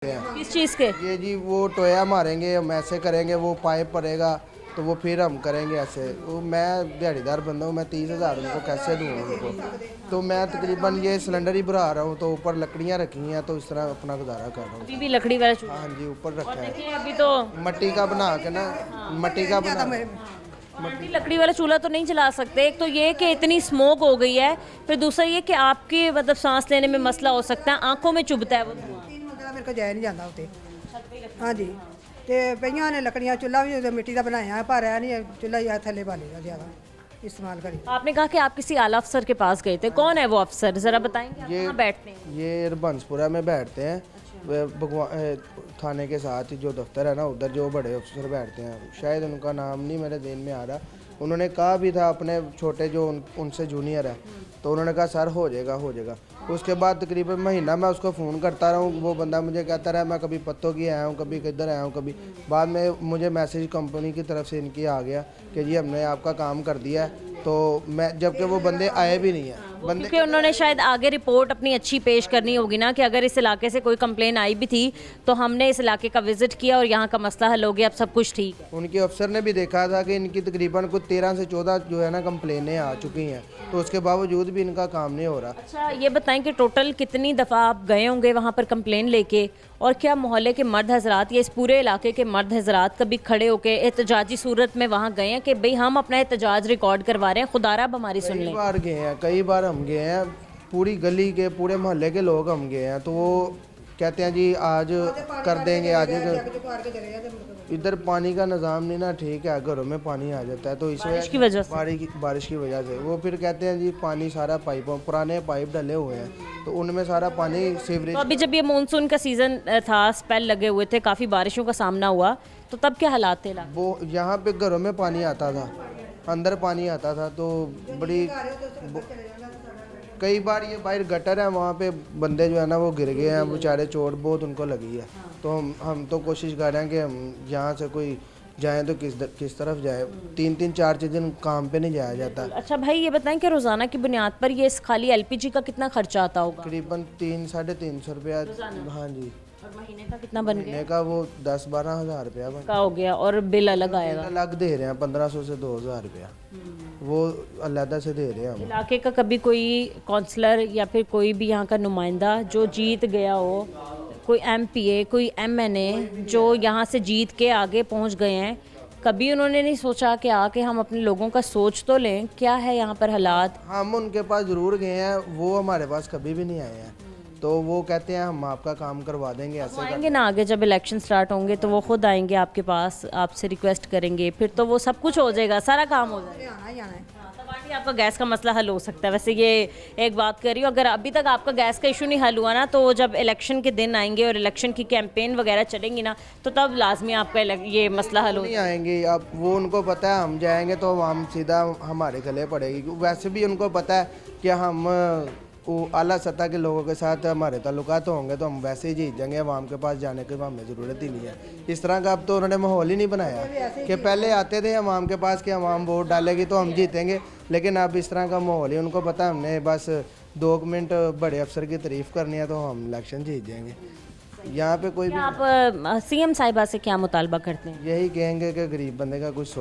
किस चीज़ के? ये जी वो टोया मारेंगे, हम ऐसे करेंगे, वो पाइप पड़ेगा तो वो फिर हम करेंगे ऐसे। वो मैं दिहाड़ीदार बंदा हूँ, मैं 30,000 उनको कैसे दूँ उनको। तो मैं तकरीबन ये सिलेंडर ही भरा रहा हूँ, तो ऊपर लकड़ियाँ रखी हैं, तो इस तरह अपना गुजारा कर रहा हूँ। अभी भी लकड़ी वाला चूल्हा? हाँ जी, ऊपर रखा और है, देखिए अभी तो मट्टी का बना के ना, मट्टी का बना। आंटी लकड़ी वाला चूल्हा तो नहीं जला सकते। एक तो ये कि इतनी स्मोक हो गई है, फिर दूसरा ये कि आपकी मतलब सांस लेने में मसला हो सकता है, आंखों में चुभता है वो धुआं। 3 मंजिला मेरे को जाया नहीं ਜਾਂਦਾ ਉੱਤੇ ਹਾਂਜੀ ਤੇ ਪਈਆਂ ਨੇ ਲੱਕੜੀਆਂ ਚੁੱਲ੍ਹਾ ਵੀ ਉਹਦੇ ਮਿੱਟੀ ਦਾ ਬਣਾਇਆ ਪਰ ਹੈ नहीं चूल्हा ही थल्ले बालेगा ज़्यादा इस्तेमाल करी। आपने कहा कि आप किसी आला अफसर के पास गए थे, कौन है वो अफसर, जरा बताएंगे? आप ये कहाँ बैठते हैं? ये रबंसपुरा में बैठते हैं, भगवान थाने के साथ जो दफ्तर है ना, उधर जो बड़े अफसर बैठते हैं, शायद उनका नाम नहीं मेरे ध्यान में आ रहा। उन्होंने कहा भी था अपने छोटे जो उनसे जूनियर है, तो उन्होंने कहा सर हो जाएगा हो जाएगा। उसके बाद तकरीबन महीना मैं उसको फ़ोन करता रहा हूँ, वो बंदा मुझे कहता रहा मैं कभी पत्तों की आया हूँ, कभी किधर आया हूँ, कभी बाद में मुझे मैसेज कंपनी की तरफ से इनकी आ गया कि जी हमने आपका काम कर दिया है। तो मैं जबकि वो बंदे आए भी नहीं हैं बंदे। क्योंकि उन्होंने शायद आगे रिपोर्ट अपनी अच्छी पेश करनी होगी ना, कि अगर इस इलाके से कोई कंप्लेन आई भी थी तो हमने इस इलाके का विजिट किया और यहाँ का मसला हल हो गया, अब सब कुछ ठीक है। उनके अफसर ने भी देखा था कि इनकी तकरीबन कुछ 13 से 14 जो है ना कंप्लेनें आ चुकी हैं, तो उसके बावजूद भी इनका काम नहीं हो रहा। अच्छा ये बताएं कि टोटल कितनी दफ़ा आप गए होंगे वहाँ पर कंप्लेन लेके, और क्या मोहल्ले के मर्द हजरात या इस पूरे इलाके के मर्द हजरात कभी खड़े होके एहतजाजी सूरत में वहाँ गए हैं कि भाई हम अपना एहतजाज रिकॉर्ड करवा रहे हैं, खुदारा अब हमारी सुन कई लें? बार गए हैं, कई बार हम गए हैं, पूरी गली के पूरे मोहल्ले के लोग हम गए हैं, तो वो कहते हैं जी आज कर देंगे आज। इधर पानी का निज़ाम नहीं ना ठीक है, घरों में पानी आ जाता है, तो इस बारिश की वजह से? बारिश की वजह से वो फिर कहते हैं जी पानी सारा पाइपों पुराने पाइप डले हुए हैं, तो उनमें सारा पानी सीवरेज। तो अभी जब ये मानसून का सीज़न था, स्पेल लगे हुए थे, काफ़ी बारिशों का सामना हुआ, तो तब क्या हालात थे? वो यहाँ पे घरों में पानी आता था, अंदर पानी आता था, तो बड़ी कई बार ये बाहर गटर है, वहाँ पे बंदे जो है ना वो गिर गए हैं बेचारे, चोट बहुत उनको लगी है। तो हम तो कोशिश कर रहे हैं कि हम यहाँ से कोई जाएं तो किस तरफ जाए। 3-4 दिन काम पे नहीं जाया जाता। अच्छा भाई ये बताएं कि रोज़ाना की बुनियाद पर ये इस खाली एलपीजी का कितना खर्चा आता होगा? तकरीबन 300-350 रुपया। हाँ जी। और महीने का कितना बन गया? महीने का वो 10-12 हज़ार रुपया का हो गया, और बिल अलग आएगा? अलग दे रहे हैं 1500 से 2000 रुपया, वो अलग से दे रहे हैं हम। इलाके का कभी कोई काउंसलर या फिर कोई भी यहाँ का नुमाइंदा जो जीत गया हो, कोई एमपीए कोई एमएनए जो यहाँ से जीत के आगे पहुँच गए हैं, कभी उन्होंने नहीं सोचा कि आके हम अपने लोगों का सोच तो लें, क्या है यहाँ पर हालात? हम उनके पास ज़रूर गए हैं, वो हमारे पास कभी भी नहीं आए हैं, तो वो कहते हैं हम आपका काम करवा देंगे ऐसे आएंगे ना आगे जब इलेक्शन स्टार्ट होंगे तो वो खुद आएंगे आपके पास, आपसे रिक्वेस्ट करेंगे, फिर तो वो सब कुछ हो जाएगा, सारा काम हो जाएगा। आना ही आना है। तब आंटी आपका गैस का मसला हल हो सकता है। वैसे ये एक बात कर रही हूँ, अगर अभी तक आपका गैस का इशू नहीं हल हुआ ना, तो जब इलेक्शन के दिन आएंगे और इलेक्शन की कैंपेन वगैरह चलेंगी ना, तो तब लाजमी आपका ये मसला हल हो। नहीं आएंगे, अब वो उनको पता है हम जाएंगे तो हम सीधा हमारे गले पड़ेगी। वैसे भी उनको पता है कि हम वो आला सतह के लोगों के साथ हमारे ताल्लुकात होंगे, तो हम वैसे ही जीत जाएंगे, आवाम के पास जाने की हमें ज़रूरत ही नहीं है। इस तरह का अब तो उन्होंने माहौल ही नहीं बनाया कि पहले आते थे आवाम के पास कि आवाम वोट डालेगी तो हम जीतेंगे, लेकिन अब इस तरह का माहौल ही उनको पता है, हमने बस 2 मिनट बड़े अफसर की तारीफ़ करनी है तो हम इलेक्शन जीत जाएंगे। यहाँ पे कोई भी आप सीएम साहिबा से क्या मुतालबा करते हैं? यही कहेंगे कि गरीब बंदे का कुछ सोचें।